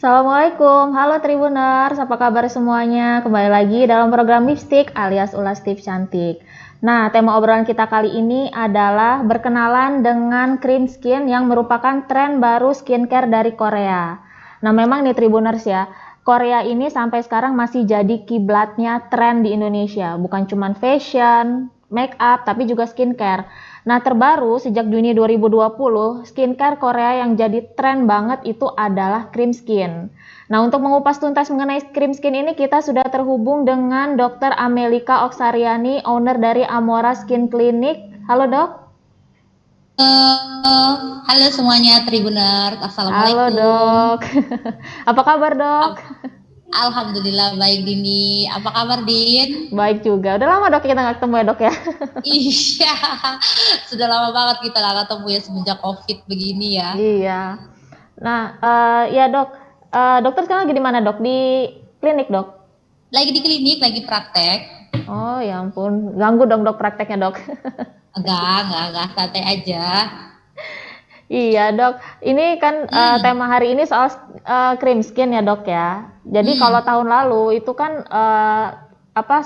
Assalamualaikum, halo Tribuners, apa kabar semuanya? Kembali lagi dalam program Lipstick alias Ulas Tips Cantik. Nah, tema obrolan kita kali ini adalah berkenalan dengan cream skin yang merupakan tren baru skincare dari Korea. Nah, memang nih Tribuners ya, Korea ini sampai sekarang masih jadi kiblatnya tren di Indonesia. Bukan cuma fashion, make up, tapi juga skincare. Nah, terbaru sejak Juni 2020, skincare Korea yang jadi tren banget itu adalah cream skin. Nah, untuk mengupas tuntas mengenai cream skin ini, kita sudah terhubung dengan Dr. Amelika Oksariani, owner dari Amora Skin Clinic. Halo, Dok. Halo semuanya Tribuners, Halo, Assalamualaikum. Dok. Apa kabar, Dok? Alhamdulillah baik Dini. Apa kabar Din? Baik juga. Udah lama, Dok, kita nggak ketemu ya, Dok ya? Iya, sudah lama banget kita nggak ketemu ya semenjak COVID begini ya. Iya. Nah, ya, Dok. Dokter sekarang lagi di mana, Dok? Di klinik, Dok? Lagi di klinik, lagi praktek. Oh, ya ampun. Ganggu dong, Dok, prakteknya, Dok. Enggak, santai aja. Iya, Dok. Ini kan tema hari ini soal cream skin ya, Dok ya. Jadi kalau tahun lalu itu kan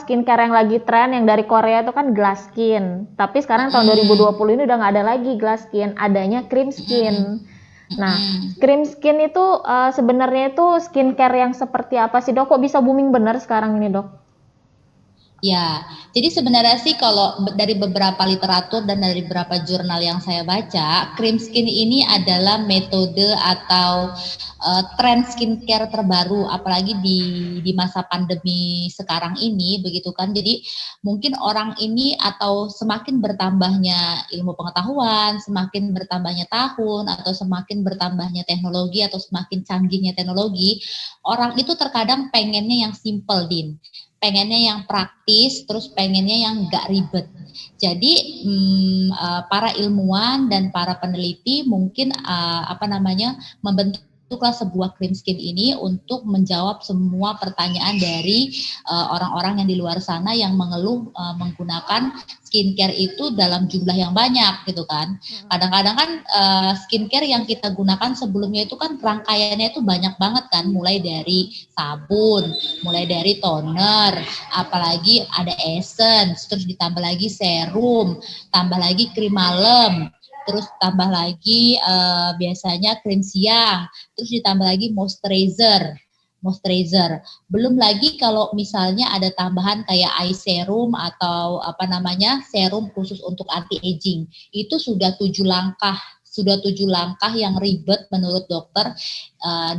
skincare yang lagi tren yang dari Korea itu kan glass skin. Tapi sekarang tahun 2020 ini udah nggak ada lagi glass skin, adanya cream skin. Nah, cream skin itu sebenarnya itu skincare yang seperti apa sih, Dok? Kok bisa booming bener sekarang ini, Dok? Ya, jadi sebenarnya sih kalau dari beberapa literatur dan dari beberapa jurnal yang saya baca, cream skin ini adalah metode atau tren skincare terbaru, apalagi di masa pandemi sekarang ini, begitu kan. Jadi mungkin orang ini atau semakin bertambahnya ilmu pengetahuan, semakin bertambahnya tahun, atau semakin bertambahnya teknologi, atau semakin canggihnya teknologi, orang itu terkadang pengennya yang simple, Din. Pengennya yang praktis, terus pengennya yang nggak ribet. Jadi para ilmuwan dan para peneliti mungkin membentuklah sebuah cream skin ini untuk menjawab semua pertanyaan dari orang-orang yang di luar sana yang mengeluh menggunakan skincare itu dalam jumlah yang banyak gitu kan. Kadang-kadang kan skincare yang kita gunakan sebelumnya itu kan rangkaiannya itu banyak banget kan, mulai dari sabun, mulai dari toner, apalagi ada essence, terus ditambah lagi serum, tambah lagi krim malam, terus tambah lagi biasanya krim siang, terus ditambah lagi moisturizer. Belum lagi kalau misalnya ada tambahan kayak eye serum atau serum khusus untuk anti aging. Itu sudah 7 langkah yang ribet menurut dokter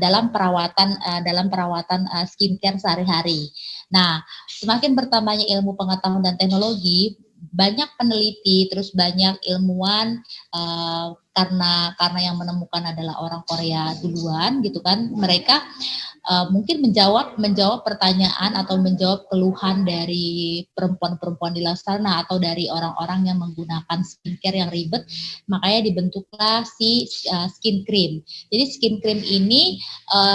dalam perawatan skincare sehari-hari. Nah, semakin bertambahnya ilmu pengetahuan dan teknologi, banyak peneliti, terus banyak ilmuwan karena yang menemukan adalah orang Korea duluan gitu kan, mereka mungkin menjawab pertanyaan atau menjawab keluhan dari perempuan-perempuan di luar sana atau dari orang-orang yang menggunakan skincare yang ribet, makanya dibentuklah si skin cream. Jadi skin cream ini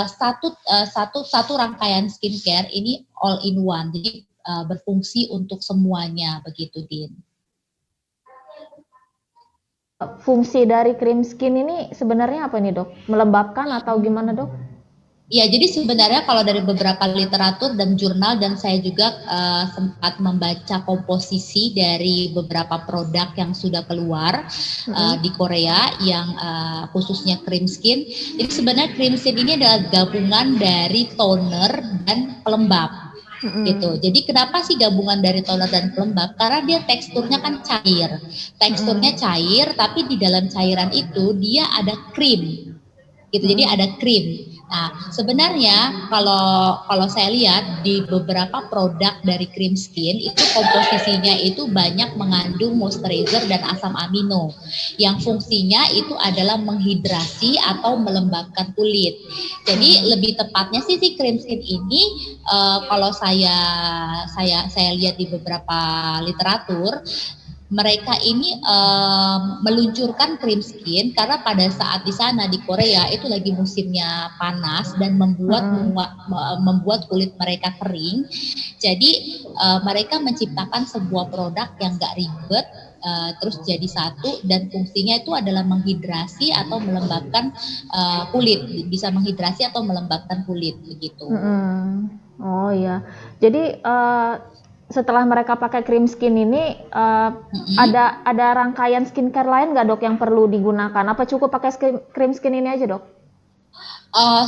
satu rangkaian skincare ini all in one, jadi berfungsi untuk semuanya begitu, Din. Fungsi dari cream skin ini sebenarnya apa nih, Dok? Melembabkan atau gimana, Dok? Ya, jadi sebenarnya kalau dari beberapa literatur dan jurnal, dan saya juga sempat membaca komposisi dari beberapa produk yang sudah keluar di Korea yang khususnya cream skin. Jadi sebenarnya cream skin ini adalah gabungan dari toner dan pelembab. Gitu. Jadi kenapa sih gabungan dari toner dan pelembab? Karena dia teksturnya kan cair. Teksturnya cair, tapi di dalam cairan itu dia ada krim. Gitu. Jadi ada krim. Nah, sebenarnya kalau saya lihat di beberapa produk dari cream skin itu komposisinya itu banyak mengandung moisturizer dan asam amino yang fungsinya itu adalah menghidrasi atau melembabkan kulit. Jadi lebih tepatnya sih si cream skin ini kalau saya lihat di beberapa literatur, mereka ini meluncurkan cream skin karena pada saat di sana di Korea itu lagi musimnya panas dan membuat kulit mereka kering. Jadi mereka menciptakan sebuah produk yang gak ribet, terus jadi satu, dan fungsinya itu adalah menghidrasi atau melembabkan kulit, bisa menghidrasi atau melembabkan kulit begitu. Oh iya, jadi setelah mereka pakai cream skin ini ada rangkaian skincare lain nggak dok yang perlu digunakan? Apa cukup pakai cream skin ini aja dok?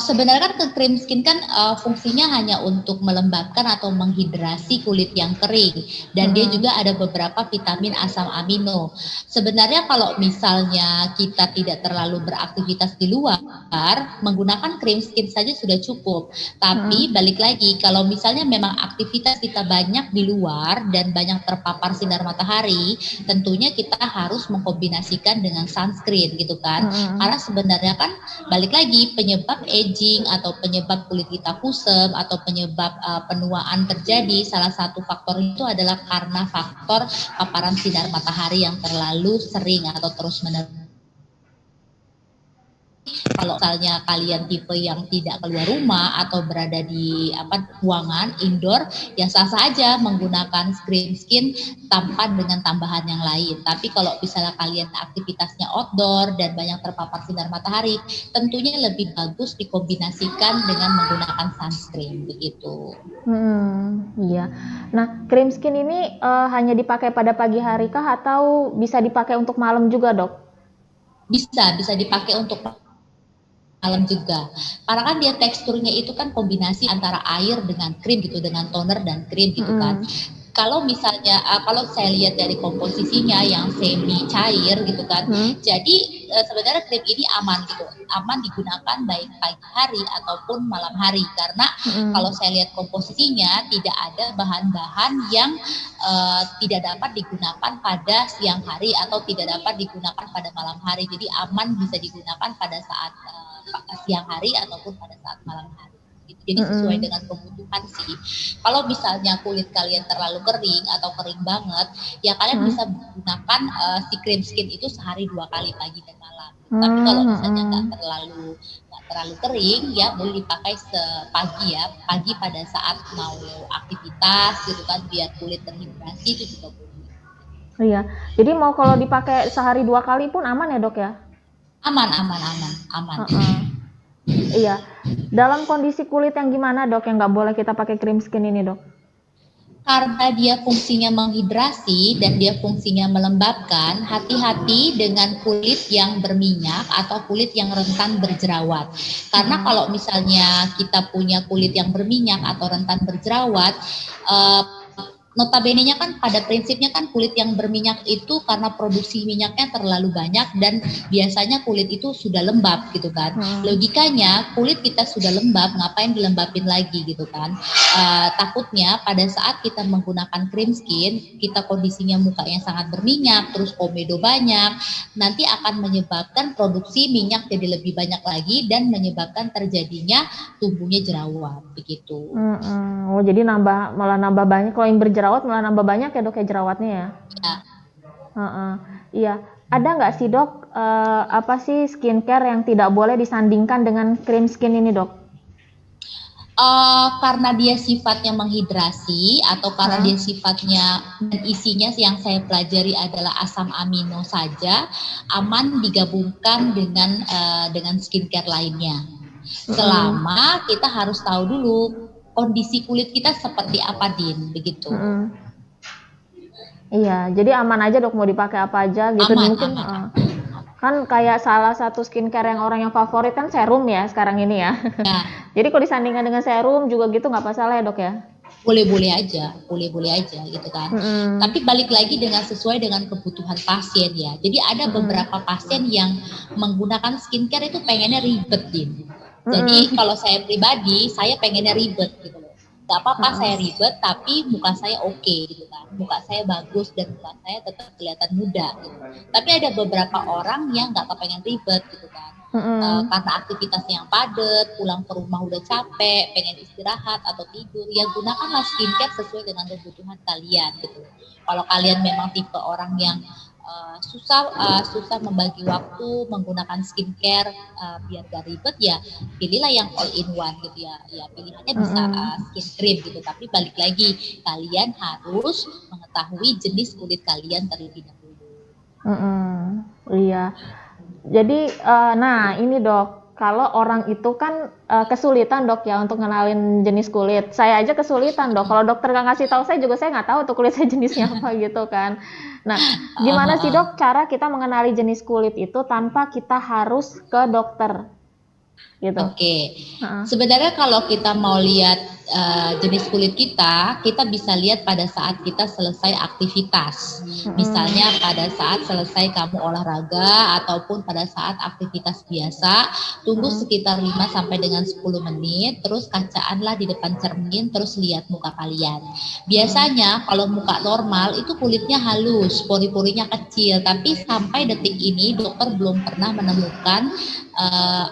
Sebenarnya kan cream skin kan fungsinya hanya untuk melembabkan atau menghidrasi kulit yang kering, dan dia juga ada beberapa vitamin asam amino. Sebenarnya kalau misalnya kita tidak terlalu beraktivitas di luar, menggunakan cream skin saja sudah cukup. Tapi balik lagi, kalau misalnya memang aktivitas kita banyak di luar dan banyak terpapar sinar matahari, tentunya kita harus mengkombinasikan dengan sunscreen gitu kan. Karena sebenarnya kan balik lagi, penyebab aging atau penyebab kulit kita kusam atau penyebab penuaan terjadi, salah satu faktor itu adalah karena faktor paparan sinar matahari yang terlalu sering atau terus-menerus. Kalau misalnya kalian tipe yang tidak keluar rumah atau berada di ruangan indoor, ya sah-sah aja menggunakan cream skin tanpa dengan tambahan yang lain. Tapi kalau misalnya kalian aktivitasnya outdoor dan banyak terpapar sinar matahari, tentunya lebih bagus dikombinasikan dengan menggunakan sunscreen begitu. Iya. Nah, cream skin ini hanya dipakai pada pagi hari kah atau bisa dipakai untuk malam juga, dok? Bisa dipakai untuk malam juga, karena kan dia teksturnya itu kan kombinasi antara air dengan krim gitu, dengan toner dan krim gitu kan. Kalau misalnya kalau saya lihat dari komposisinya yang semi cair gitu kan, jadi sebenarnya krim ini aman gitu, aman digunakan baik pagi hari ataupun malam hari, karena kalau saya lihat komposisinya tidak ada bahan-bahan yang tidak dapat digunakan pada siang hari atau tidak dapat digunakan pada malam hari, jadi aman bisa digunakan pada saat siang hari ataupun pada saat malam hari. Jadi sesuai dengan kebutuhan sih. Kalau misalnya kulit kalian terlalu kering atau kering banget, ya kalian bisa menggunakan si cream skin itu sehari 2 kali pagi dan malam. Tapi kalau misalnya nggak terlalu kering, ya boleh dipakai sepagi ya, pagi pada saat mau aktivitas gitu kan, biar kulit terhidrasi itu juga boleh. Iya. Jadi mau kalau dipakai sehari 2 kali pun aman ya dok ya? Aman. Iya. Dalam kondisi kulit yang gimana dok yang nggak boleh kita pakai cream skin ini dok? Karena dia fungsinya menghidrasi dan dia fungsinya melembabkan, hati-hati dengan kulit yang berminyak atau kulit yang rentan berjerawat. Karena kalau misalnya kita punya kulit yang berminyak atau rentan berjerawat, notabene-nya kan pada prinsipnya kan kulit yang berminyak itu karena produksi minyaknya terlalu banyak dan biasanya kulit itu sudah lembab gitu kan. Logikanya kulit kita sudah lembab, ngapain dilembabin lagi gitu kan. Takutnya pada saat kita menggunakan cream skin, kita kondisinya mukanya sangat berminyak, terus komedo banyak, nanti akan menyebabkan produksi minyak jadi lebih banyak lagi dan menyebabkan terjadinya tumbuhnya jerawat begitu. Oh jadi malah nambah banyak, kalau yang berjerawat malah nambah banyak ya dok ya jerawatnya ya? Ya. Iya. Ada nggak sih dok apa sih skincare yang tidak boleh disandingkan dengan cream skin ini dok? Karena dia sifatnya menghidrasi atau karena dia sifatnya dan isinya yang saya pelajari adalah asam amino saja, aman digabungkan dengan skincare lainnya. Selama kita harus tahu dulu kondisi kulit kita seperti apa, Din, begitu. Iya, jadi aman aja dok, mau dipakai apa aja gitu. Aman. Kan kayak salah satu skincare yang orang yang favorit kan serum ya sekarang ini ya. Jadi kalau disandingkan dengan serum juga gitu nggak masalah ya dok ya? Boleh-boleh aja gitu kan. Tapi balik lagi sesuai dengan kebutuhan pasien ya. Jadi ada beberapa pasien yang menggunakan skincare itu pengennya ribet, Din. Jadi kalau saya pribadi, saya pengennya ribet gitu loh. Gak apa-apa saya ribet, tapi muka saya oke gitu kan. Muka saya bagus dan muka saya tetap kelihatan muda gitu. Tapi ada beberapa orang yang gak kepengen ribet gitu kan. Karena aktivitasnya yang padat, pulang ke rumah udah capek, pengen istirahat atau tidur, ya gunakanlah skincare sesuai dengan kebutuhan kalian gitu. Kalau kalian memang tipe orang yang susah membagi waktu menggunakan skincare biar gak ribet, ya pilihlah yang all in one gitu ya. Ya pilihannya bisa skin cream gitu, tapi balik lagi kalian harus mengetahui jenis kulit kalian terlebih dahulu. Mm-mm. Iya. Jadi, nah ini Dok, kalau orang itu kan kesulitan Dok ya untuk ngenalin jenis kulit. Saya aja kesulitan Dok. Kalau dokter nggak ngasih tahu saya juga saya nggak tahu tuh kulit saya jenisnya apa gitu kan. Nah, gimana sih Dok cara kita mengenali jenis kulit itu tanpa kita harus ke dokter gitu? Oke, Heeh. sebenarnya kalau kita mau lihat jenis kulit kita, kita bisa lihat pada saat kita selesai aktivitas. Mm-mm. Misalnya pada saat selesai kamu olahraga ataupun pada saat aktivitas biasa, tunggu Mm-mm. sekitar 5 sampai dengan 10 menit, terus kacaanlah di depan cermin, terus lihat muka kalian. Mm-mm. Biasanya kalau muka normal itu kulitnya halus, pori-porinya kecil, tapi sampai detik ini dokter belum pernah menemukan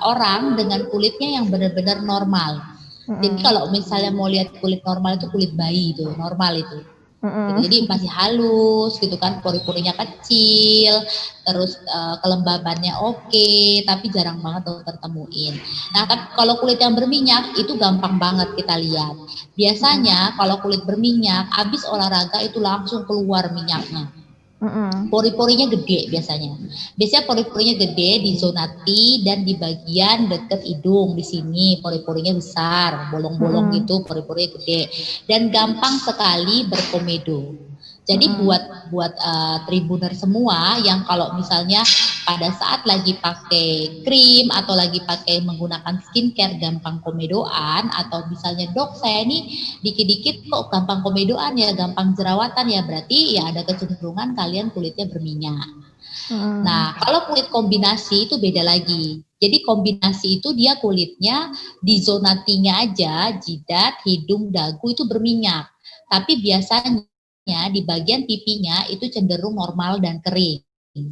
orang dengan kulitnya yang benar-benar normal. Jadi Mm-mm. kalau misalnya mau lihat kulit normal itu kulit bayi itu, normal itu. Gitu. Mm-mm. Jadi masih halus gitu kan, pori-porinya kecil, terus kelembabannya oke, tapi jarang banget dokter temuin. Nah, tapi kalau kulit yang berminyak itu gampang banget kita lihat. Mm-mm. Biasanya kalau kulit berminyak, habis olahraga itu langsung keluar minyaknya. Mm-mm. Pori-porinya gede biasanya. Biasanya pori-porinya gede di zona T dan di bagian deket hidung di sini pori-porinya besar, bolong-bolong Mm-mm. gitu, pori-porinya gede dan gampang sekali berkomedo. Jadi Mm-mm. buat tribuner semua yang kalau misalnya pada saat lagi pakai krim atau lagi pakai menggunakan skincare gampang komedoan atau misalnya dok saya nih dikit-dikit kok gampang komedoan ya, gampang jerawatan ya, berarti ya ada kecenderungan kalian kulitnya berminyak. Mm-mm. Nah, kalau kulit kombinasi itu beda lagi. Jadi kombinasi itu dia kulitnya di zona T-nya aja, jidat, hidung, dagu itu berminyak. Tapi biasanya di bagian pipinya itu cenderung normal dan kering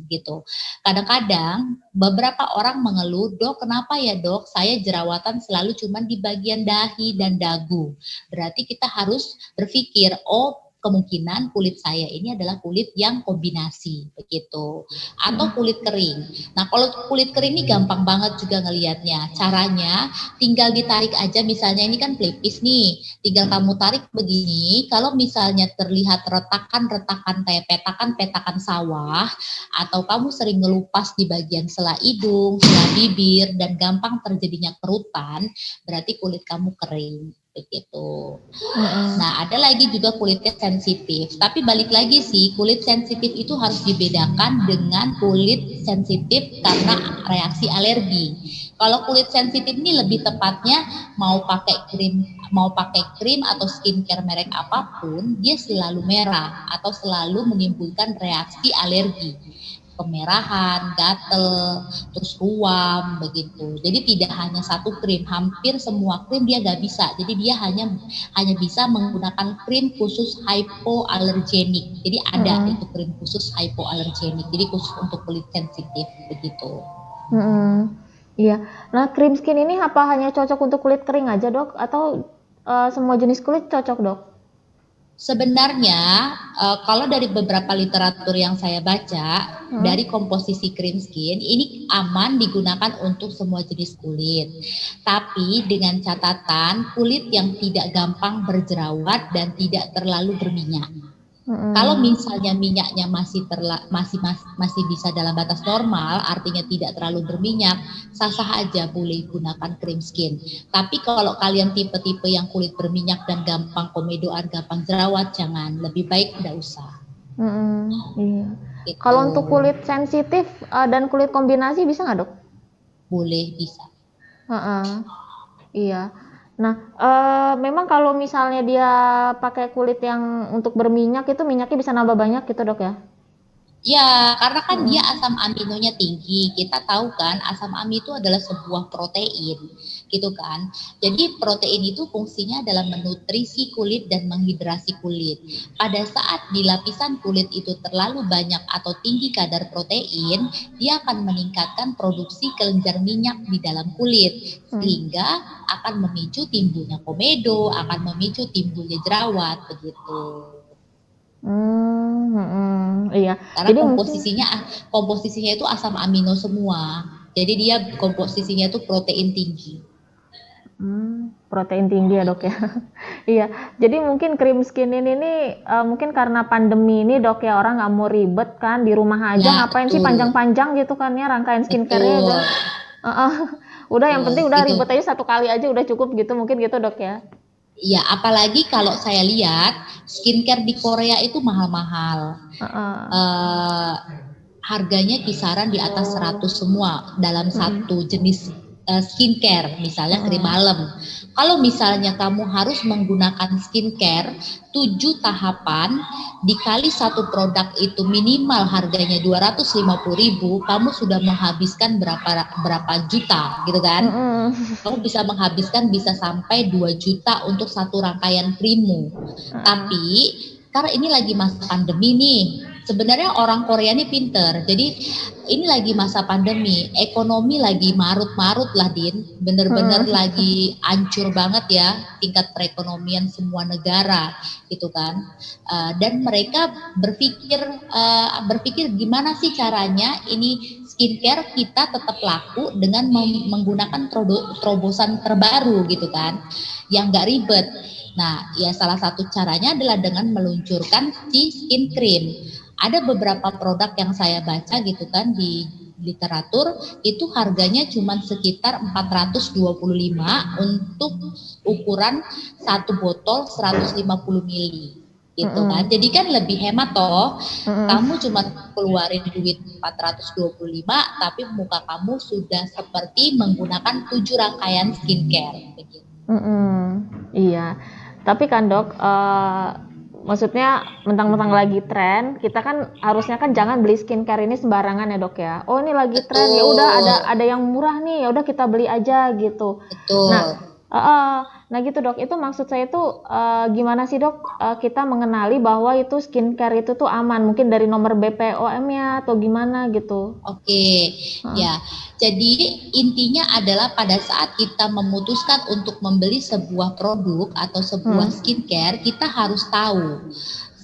gitu. Kadang-kadang beberapa orang mengeluh, dok kenapa ya dok saya jerawatan selalu cuman di bagian dahi dan dagu. Berarti kita harus berpikir, oh kemungkinan kulit saya ini adalah kulit yang kombinasi begitu atau Mm-mm. kulit kering. Nah, kalau kulit kering ini gampang banget juga ngelihatnya. Caranya tinggal ditarik aja misalnya ini kan pelipis nih. Tinggal kamu tarik begini, kalau misalnya terlihat retakan-retakan kayak petakan-petakan sawah atau kamu sering ngelupas di bagian sela hidung, sela bibir dan gampang terjadinya kerutan, berarti kulit kamu kering begitu. Mm-mm. Nah, ada lagi juga kulitnya sensitif. Tapi balik lagi sih, kulit sensitif itu harus dibedakan dengan kulit sensitif karena reaksi alergi. Kalau kulit sensitif ini lebih tepatnya mau pakai krim atau skincare merek apapun, dia selalu merah atau selalu menimbulkan reaksi alergi kemerahan, gatel, terus ruam begitu. Jadi tidak hanya satu krim, hampir semua krim dia nggak bisa. Jadi dia hanya bisa menggunakan krim khusus hypoallergenic. Jadi ada Mm-mm. itu krim khusus hypoallergenic. Jadi khusus untuk kulit sensitif begitu. Mm-mm. Iya. Nah, krim skin ini apa hanya cocok untuk kulit kering aja, Dok? Atau semua jenis kulit cocok, Dok? Sebenarnya kalau dari beberapa literatur yang saya baca Mm. dari komposisi cream skin ini aman digunakan untuk semua jenis kulit. Tapi dengan catatan kulit yang tidak gampang berjerawat dan tidak terlalu berminyak. Kalau Mm-mm. misalnya minyaknya masih bisa dalam batas normal, artinya tidak terlalu berminyak, sah-sah aja boleh gunakan krim skin. Tapi kalau kalian tipe-tipe yang kulit berminyak dan gampang komedoan, gampang jerawat, jangan. Lebih baik tidak usah. Mm-mm. Iya. Gitu. Kalau untuk kulit sensitif dan kulit kombinasi bisa nggak, Dok? Boleh bisa. Heeh. Iya. Nah, memang kalau misalnya dia pakai kulit yang untuk berminyak itu minyaknya bisa nambah banyak gitu, Dok ya? Ya, karena kan dia Mm-mm. asam aminonya tinggi. Kita tahu kan asam amino itu adalah sebuah protein, gitu kan. Jadi protein itu fungsinya adalah menutrisi kulit dan menghidrasi kulit. Pada saat di lapisan kulit itu terlalu banyak atau tinggi kadar protein, dia akan meningkatkan produksi kelenjar minyak di dalam kulit Mm. sehingga akan memicu timbulnya komedo, akan memicu timbulnya jerawat begitu. Mm, iya. Karena Jadi mungkin komposisinya itu asam amino semua. Jadi dia komposisinya itu protein tinggi. Protein tinggi ya dok ya. Iya, jadi mungkin krim skin ini mungkin karena pandemi ini dok ya, orang nggak mau ribet kan, di rumah aja Ya, ngapain sih betul. panjang-panjang gitu kan ya rangkaian skincare-nya udah. Betul. Heeh. Udah yang Betul. penting udah Gitu. ribet aja satu kali aja udah cukup gitu mungkin gitu dok ya. Ya, apalagi kalau saya lihat skincare di Korea itu mahal-mahal. Heeh. Eh, Harganya kisaran di atas 100 semua dalam satu jenis skincare, misalnya krim malam. Kalau misalnya kamu harus menggunakan skincare 7 tahapan dikali satu produk itu minimal harganya 250.000, kamu sudah menghabiskan berapa juta gitu kan? Kamu bisa menghabiskan bisa sampai 2 juta untuk satu rangkaian krimmu. Tapi karena ini lagi masa pandemi nih, sebenarnya orang Korea ini pinter. Jadi ini lagi masa pandemi, ekonomi lagi marut-marut lah Din, bener-bener lagi hancur banget ya tingkat perekonomian semua negara gitu kan. Dan mereka berpikir gimana sih caranya ini skincare kita tetap laku dengan menggunakan terobosan terbaru gitu kan, yang nggak ribet. Nah, ya salah satu caranya adalah dengan meluncurkan si skin cream. Ada beberapa produk yang saya baca gitu kan di literatur itu harganya cuma sekitar 425 untuk ukuran satu botol 150 ml gitu kan. Jadi kan lebih hemat toh. Kamu cuma keluarin duit 425 tapi muka kamu sudah seperti menggunakan 7 rangkaian skincare begitu. Iya. Tapi kan dok, maksudnya mentang-mentang lagi tren, kita kan harusnya kan jangan beli skincare ini sembarangan ya dok ya. Oh ini lagi tren, ya udah Betul. ada yang murah nih, ya udah kita beli aja gitu. Nah, Betul. nah gitu dok, itu maksud saya tuh gimana sih dok kita mengenali bahwa itu skincare itu tuh aman? Mungkin dari nomor BPOM-nya atau gimana gitu? Oke, ya. Jadi intinya adalah pada saat kita memutuskan untuk membeli sebuah produk atau sebuah skincare, kita harus tahu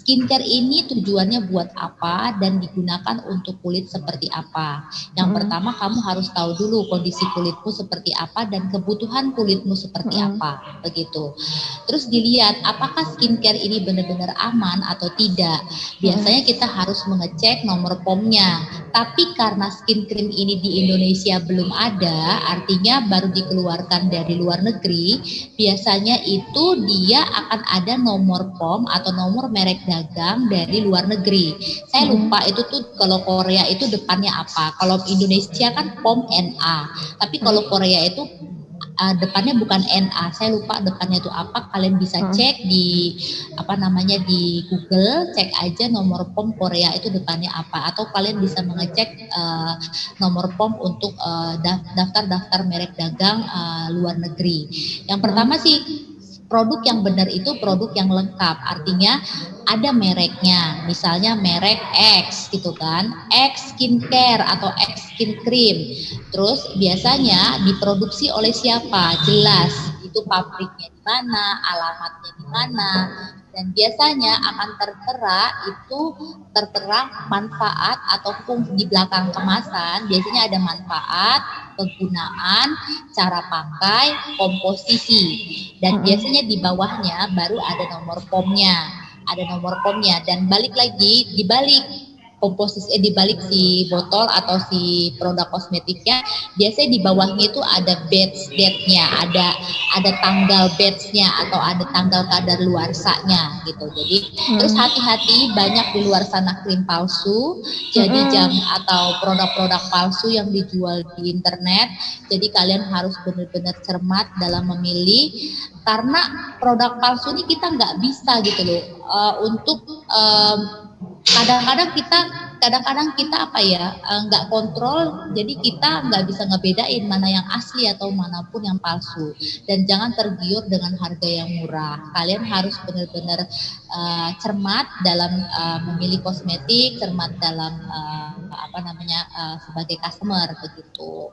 skincare ini tujuannya buat apa dan digunakan untuk kulit seperti apa. Yang pertama kamu harus tahu dulu kondisi kulitmu seperti apa dan kebutuhan kulitmu seperti apa, begitu. Terus dilihat apakah skincare ini benar-benar aman atau tidak. Biasanya kita harus mengecek nomor POM-nya. Tapi karena skin cream ini di Indonesia belum ada, artinya baru dikeluarkan dari luar negeri, biasanya itu dia akan ada nomor POM atau nomor merek dagang dari luar negeri. Saya lupa itu tuh kalau Korea itu depannya apa. Kalau Indonesia kan POM NA, tapi kalau Korea itu depannya bukan NA. Saya lupa depannya itu apa. Kalian bisa cek di di Google, cek aja nomor POM Korea itu depannya apa. Atau kalian bisa mengecek nomor POM untuk daftar-daftar merek dagang luar negeri. Yang pertama sih produk yang benar itu produk yang lengkap, artinya ada mereknya, misalnya merek X gitu kan, X skincare atau X skin cream. Terus biasanya diproduksi oleh siapa? Jelas, itu pabriknya di mana, alamatnya di mana, dan biasanya akan tertera manfaat atau fungsi di belakang kemasan. Biasanya ada manfaat, penggunaan, cara pakai, komposisi, dan biasanya di bawahnya baru ada nomor POM-nya, dan balik lagi di balik komposisi di balik si botol atau si produk kosmetiknya, biasanya di bawahnya itu ada batch date-nya, ada tanggal batch-nya atau ada tanggal kadaluarsanya gitu. Jadi terus hati-hati, banyak di luar sana krim palsu, jadi atau produk-produk palsu yang dijual di internet. Jadi kalian harus benar-benar cermat dalam memilih, karena produk palsu ini kita nggak bisa gitu loh untuk kadang-kadang kita nggak kontrol, jadi kita nggak bisa ngebedain mana yang asli atau manapun yang palsu. Dan jangan tergiur dengan harga yang murah. Kalian harus benar-benar cermat dalam memilih kosmetik, cermat dalam sebagai customer begitu.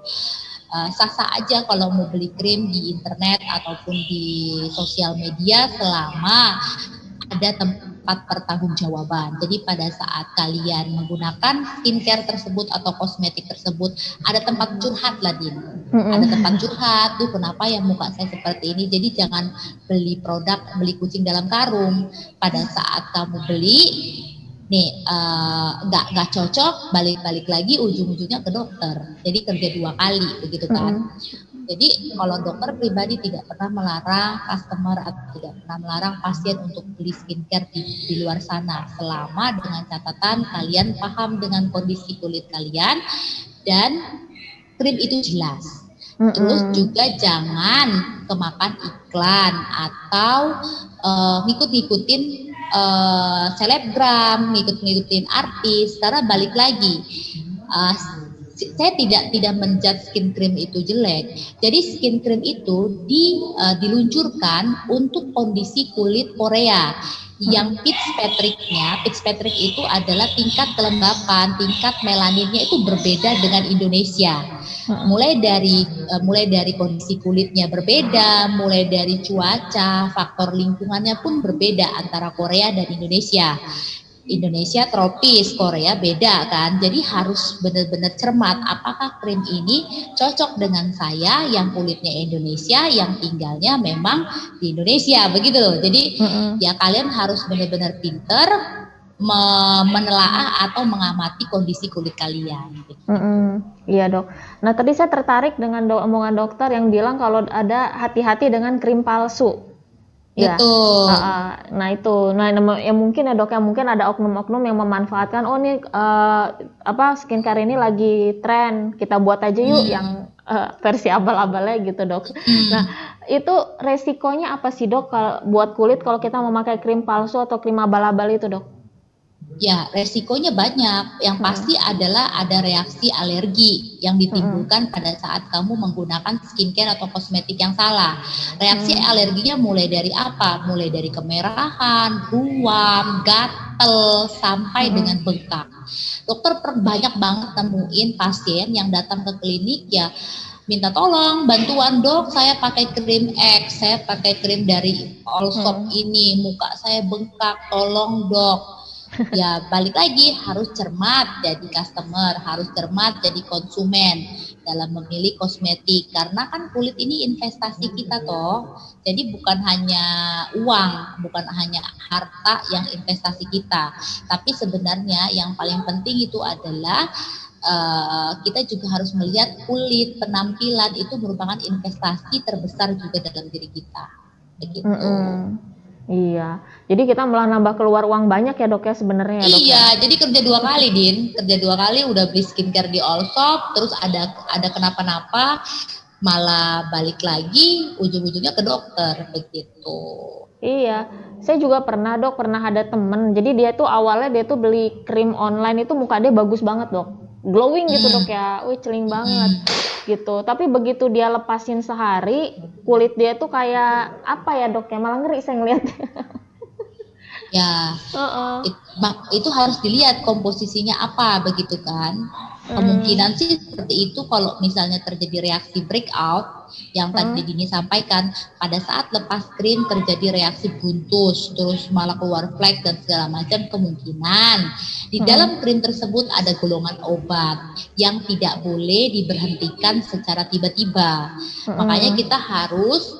Sah-sah aja kalau mau beli krim di internet ataupun di sosial media selama ada tempat pertanggungjawaban. Jadi pada saat kalian menggunakan skincare tersebut atau kosmetik tersebut, ada tempat curhat lah, Din. Ada tempat curhat, tuh kenapa ya muka saya seperti ini. Jadi jangan beli kucing dalam karung. Pada saat kamu beli, nih nggak cocok, balik lagi ujung-ujungnya ke dokter. Jadi kerja 2 kali begitu kan. Jadi kalau dokter pribadi tidak pernah melarang customer atau tidak pernah melarang pasien untuk beli skincare di luar sana, selama dengan catatan kalian paham dengan kondisi kulit kalian dan krim itu jelas. Terus juga jangan kemakan iklan atau ngikut-ngikutin selebgram, ngikutin artis, karena balik lagi saya tidak menjudge skin cream itu jelek. Jadi skin cream itu diluncurkan untuk kondisi kulit Korea. Yang Pitch Patrick itu adalah tingkat kelembapan, tingkat melaninnya itu berbeda dengan Indonesia. Mulai dari kondisi kulitnya berbeda, mulai dari cuaca, faktor lingkungannya pun berbeda antara Korea dan Indonesia. Indonesia tropis, Korea beda kan. Jadi harus benar-benar cermat apakah krim ini cocok dengan saya yang kulitnya Indonesia, yang tinggalnya memang di Indonesia, begitu loh. Jadi ya kalian harus benar-benar pinter menelaah atau mengamati kondisi kulit kalian. Iya dok. Nah tadi saya tertarik dengan omongan dokter yang bilang kalau ada hati-hati dengan krim palsu. Ya. Betul. Nah itu, yang mungkin ya dok, yang mungkin ada oknum-oknum yang memanfaatkan, oh nih skincare ini lagi tren, kita buat aja yuk yang versi abal-abalnya gitu dok. Nah itu resikonya apa sih dok kalau buat kulit kalau kita memakai krim palsu atau krim abal-abal itu dok? Ya, resikonya banyak. Yang pasti adalah ada reaksi alergi yang ditimbulkan pada saat kamu menggunakan skincare atau kosmetik yang salah. Reaksi alerginya mulai dari apa? Mulai dari kemerahan, ruam, gatel, sampai dengan bengkak. Dokter banyak banget temuin pasien yang datang ke klinik ya minta tolong bantuan dok, saya pakai krim X, saya pakai krim dari Allsoap ini, muka saya bengkak, tolong dok. Ya balik lagi, harus cermat jadi customer, harus cermat jadi konsumen dalam memilih kosmetik, karena kan kulit ini investasi kita toh. Jadi bukan hanya uang, bukan hanya harta yang investasi kita, tapi sebenarnya yang paling penting itu adalah kita juga harus melihat kulit, penampilan itu merupakan investasi terbesar juga dalam diri kita, begitu. Iya, jadi kita malah nambah keluar uang banyak ya dok ya sebenarnya. Iya, jadi kerja 2 kali Din, kerja 2 kali udah beli skincare di Allsoap, terus ada kenapa-napa, malah balik lagi ujung-ujungnya ke dokter begitu. Iya, saya juga pernah ada temen, jadi dia tuh awalnya dia tuh beli krim online itu muka dia bagus banget dok, glowing gitu dok ya, celing banget gitu. Tapi begitu dia lepasin sehari, kulit dia tuh kayak apa ya dok ya, malah ngeri saya ngeliatnya. Ya, itu harus dilihat komposisinya apa begitu kan. Kemungkinan sih seperti itu kalau misalnya terjadi reaksi breakout yang tadi Dini sampaikan, pada saat lepas krim terjadi reaksi buntus, terus malah keluar flek dan segala macam, kemungkinan di dalam krim tersebut ada golongan obat yang tidak boleh diberhentikan secara tiba-tiba. Makanya kita harus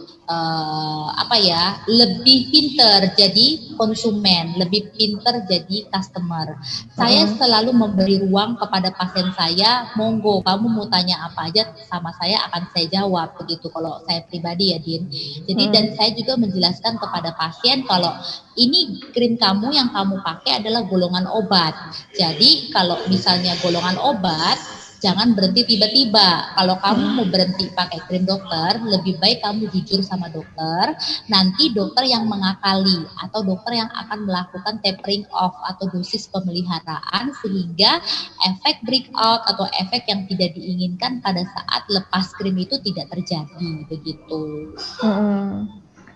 lebih pinter jadi konsumen, lebih pinter jadi customer. Saya selalu memberi ruang kepada pasien saya, monggo kamu mau tanya apa aja sama saya akan saya jawab begitu kalau saya pribadi ya Din. Jadi dan saya juga menjelaskan kepada pasien kalau ini krim kamu yang kamu pakai adalah golongan obat. Jadi kalau misalnya golongan obat, jangan berhenti tiba-tiba. Kalau kamu mau berhenti pakai krim dokter, lebih baik kamu jujur sama dokter. Nanti dokter yang mengakali atau dokter yang akan melakukan tapering off atau dosis pemeliharaan sehingga efek breakout atau efek yang tidak diinginkan pada saat lepas krim itu tidak terjadi begitu.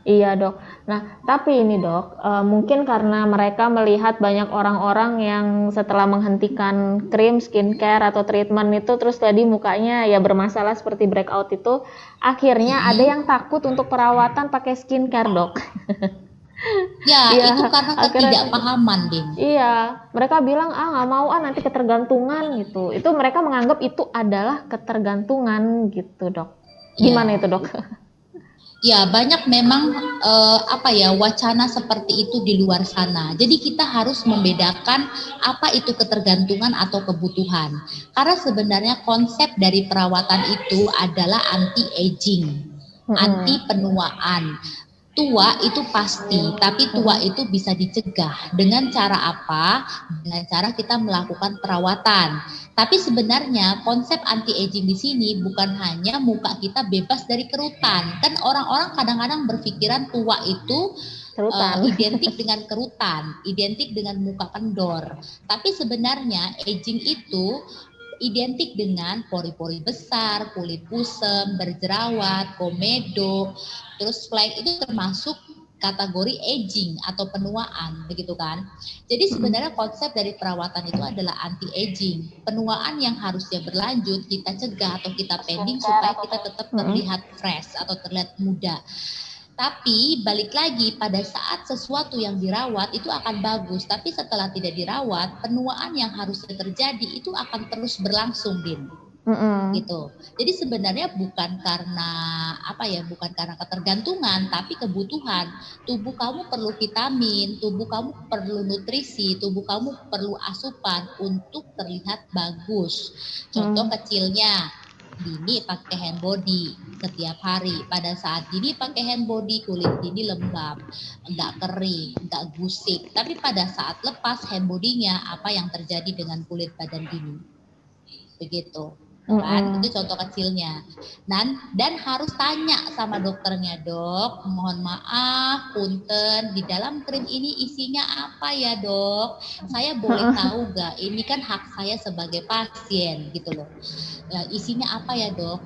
Iya dok. Nah tapi ini dok, mungkin karena mereka melihat banyak orang-orang yang setelah menghentikan krim, skincare atau treatment itu terus tadi mukanya ya bermasalah seperti breakout itu, akhirnya ada yang takut untuk perawatan pakai skincare dok. Ya, Iya, itu karena akhirnya ketidakpahaman, Din. iya, mereka bilang ah nggak mau ah nanti ketergantungan gitu. Itu mereka menganggap itu adalah ketergantungan gitu dok. Gimana Ya, itu dok? ya banyak memang apa ya wacana seperti itu di luar sana. Jadi kita harus membedakan apa itu ketergantungan atau kebutuhan. Karena sebenarnya konsep dari perawatan itu adalah anti aging, anti Mm-mm. penuaan. Tua itu pasti, tapi tua Mm-mm. itu bisa dicegah dengan cara apa? Dengan cara kita melakukan perawatan. Tapi sebenarnya konsep anti aging di sini bukan hanya muka kita bebas dari kerutan. Kan orang-orang kadang-kadang berpikiran tua itu Cerutan. identik dengan kerutan, identik dengan muka kendor. Tapi sebenarnya aging itu identik dengan pori-pori besar, kulit kusam, berjerawat, komedo, terus flek itu termasuk kategori aging atau penuaan begitu kan. Jadi sebenarnya konsep dari perawatan itu adalah anti aging. Penuaan yang harusnya berlanjut kita cegah atau kita pending supaya kita tetap Mm-mm. terlihat fresh atau terlihat muda. Tapi balik lagi pada saat sesuatu yang dirawat itu akan bagus, tapi setelah tidak dirawat, penuaan yang harusnya terjadi itu akan terus berlangsung, Din. Mm-mm. Gitu. Jadi sebenarnya bukan karena apa ya, bukan karena ketergantungan, tapi kebutuhan. Tubuh kamu perlu vitamin, tubuh kamu perlu nutrisi, tubuh kamu perlu asupan untuk terlihat bagus. Contoh Mm. kecilnya, Dini pakai hand body setiap hari. Pada saat Dini pakai hand body, kulit Dini lembab, nggak kering, nggak gusik. Tapi pada saat lepas hand body-nya, apa yang terjadi dengan kulit badan Dini? Begitu. Kan itu Mm-mm. contoh kecilnya. Dan harus tanya sama dokternya, dok, mohon maaf punten di dalam krim ini isinya apa ya dok, saya boleh tahu gak, ini kan hak saya sebagai pasien gitu loh. Ya, isinya apa ya dok,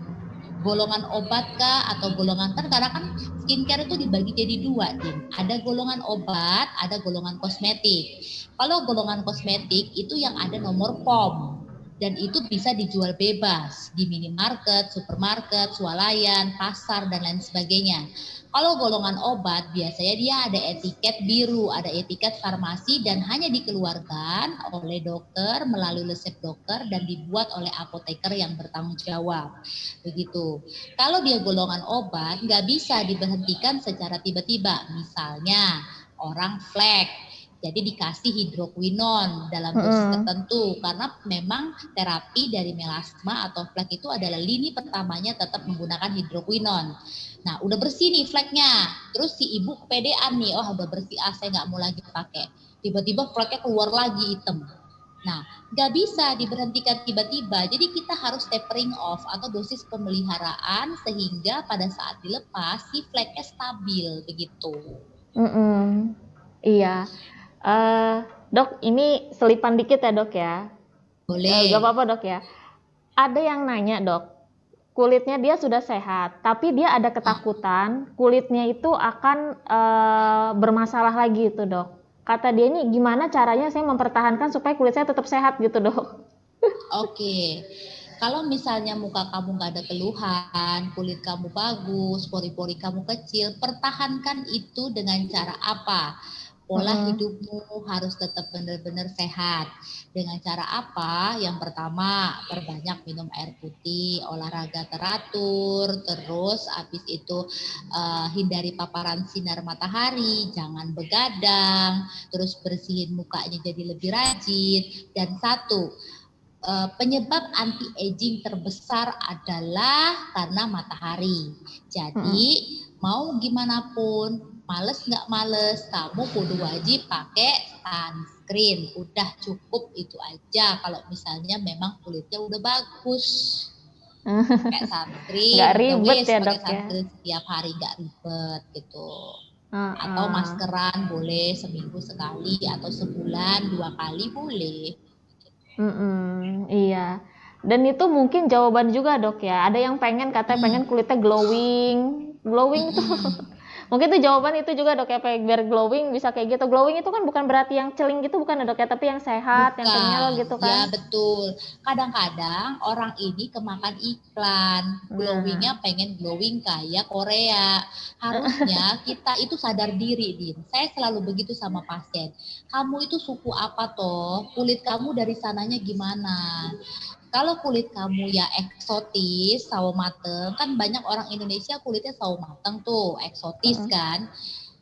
golongan obat kah atau golongan, kan karena kan skincare itu dibagi jadi dua, Din. Ada golongan obat, ada golongan kosmetik. Kalau golongan kosmetik itu yang ada nomor POM dan itu bisa dijual bebas di minimarket, supermarket, swalayan, pasar dan lain sebagainya. Kalau golongan obat biasanya dia ada etiket biru, ada etiket farmasi dan hanya dikeluarkan oleh dokter melalui resep dokter dan dibuat oleh apoteker yang bertanggung jawab. Begitu. Kalau dia golongan obat nggak bisa diberhentikan secara tiba-tiba. Misalnya orang flek, jadi dikasih hidroquinon dalam dosis Mm-mm. tertentu karena memang terapi dari melasma atau flek itu adalah lini pertamanya tetap menggunakan hidroquinon. Nah, udah bersih nih fleknya. Terus si ibu kepedean nih, oh udah bersih, saya nggak mau lagi pakai. Tiba-tiba fleknya keluar lagi hitam. Nah, nggak bisa diberhentikan tiba-tiba. Jadi kita harus tapering off atau dosis pemeliharaan sehingga pada saat dilepas si fleknya stabil begitu. Mm-mm. Iya. Eh, dok, ini selipan dikit ya dok ya. Gak Boleh. apa-apa dok ya. Ada yang nanya dok, kulitnya dia sudah sehat, tapi dia ada ketakutan kulitnya itu akan bermasalah lagi itu dok. Kata dia ini gimana caranya saya mempertahankan supaya kulit saya tetap sehat gitu dok. Oke, kalau misalnya muka kamu nggak ada keluhan, kulit kamu bagus, pori-pori kamu kecil, pertahankan itu dengan cara apa? Pola Mm-mm. hidupmu harus tetap benar-benar sehat. Dengan cara apa? Yang pertama, perbanyak minum air putih, olahraga teratur, terus habis itu hindari paparan sinar matahari, jangan begadang, terus bersihin mukanya jadi lebih rajin. Dan satu, penyebab anti aging terbesar adalah karena matahari. Jadi Mm-mm. mau gimana pun, males nggak males, kamu kudu wajib pakai sunscreen. Udah cukup itu aja. Kalau misalnya memang kulitnya udah bagus, pakai sunscreen, Nggak the ribet waste ya pakai dok ya. sunscreen setiap hari nggak ribet gitu. Atau Uh-uh. maskeran boleh seminggu sekali atau sebulan 2 kali boleh. Mm-mm, iya. Dan itu mungkin jawaban juga dok ya. Ada yang pengen katanya pengen Hmm. kulitnya glowing, glowing tuh Mm-mm. Mungkin tuh jawaban itu juga dok ya, biar glowing bisa kayak gitu. Glowing itu kan bukan berarti yang celing gitu bukan ya dok ya, tapi yang sehat, yang kenyal Bukan, gitu ya kan. betul. Kadang-kadang orang ini kemakan iklan, Nah, glowingnya pengen glowing kayak Korea. Harusnya kita itu sadar diri, Din. Saya selalu begitu sama pasien. Kamu itu suku apa toh? Kulit kamu dari sananya gimana? Kalau kulit kamu ya eksotis, sawo mateng, kan banyak orang Indonesia kulitnya sawo mateng tuh, eksotis mm, kan.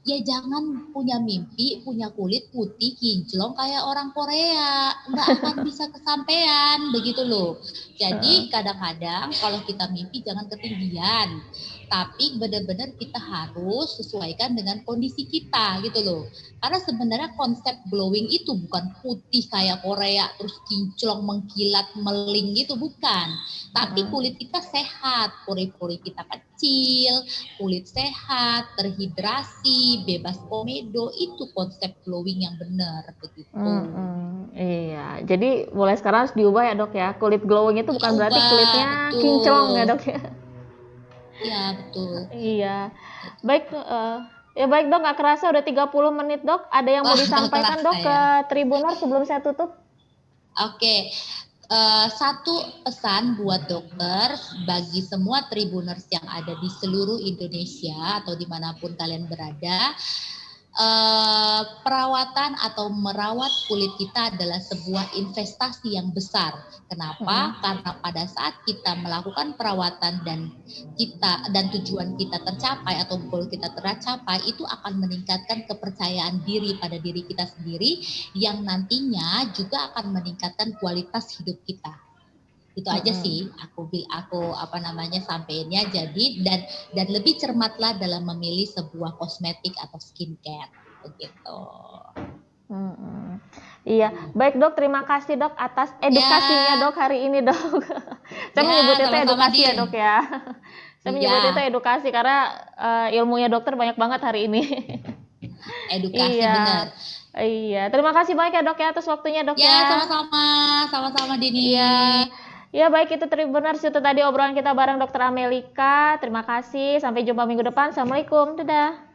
Ya jangan punya mimpi, punya kulit putih kinclong kayak orang Korea. Nggak akan bisa kesampaian, begitu loh. Jadi kadang-kadang kalau kita mimpi jangan ketinggian. Tapi benar-benar kita harus sesuaikan dengan kondisi kita gitu loh. Karena sebenarnya konsep glowing itu bukan putih kayak Korea, terus kinclong, mengkilat, meling gitu, bukan. Tapi kulit kita sehat, pori-pori kita kecil, kulit sehat, terhidrasi, bebas komedo, itu konsep glowing yang benar begitu. iya. Jadi mulai sekarang harus diubah ya dok ya. Kulit glowing itu bukan berarti Diubah, kulitnya kinclong ya betul. dok ya. Ya, betul. Iya. Baik, ya baik dok, nggak kerasa udah 30 menit dok. Ada yang mau Wah, nggak disampaikan kerasa dok ke ya. Tribuner sebelum saya tutup? Oke, satu pesan buat dokter bagi semua tribuners yang ada di seluruh Indonesia atau dimanapun kalian berada, perawatan atau merawat kulit kita adalah sebuah investasi yang besar. Kenapa? Karena pada saat kita melakukan perawatan dan tujuan kita tercapai atau goal kita tercapai, itu akan meningkatkan kepercayaan diri pada diri kita sendiri yang nantinya juga akan meningkatkan kualitas hidup kita. Itu aja sih aku apa namanya sampeinnya. Jadi dan lebih cermatlah dalam memilih sebuah kosmetik atau skincare begitu. Iya, baik dok, terima kasih dok atas edukasinya Ya, dok hari ini dok. Saya menyebut ya, itu sama-sama edukasi ya Din. dok ya. Saya menyebut itu Iya, edukasi karena ilmunya dokter banyak banget hari ini. edukasi Iya, benar. iya. Terima kasih banyak ya dok ya atas waktunya dok Ya, ya. sama-sama, sama-sama Dini. Iya, ya baik itu Tribuners itu tadi obrolan kita bareng Dokter Amelika. Terima kasih. Sampai jumpa minggu depan. Assalamualaikum. Dadah.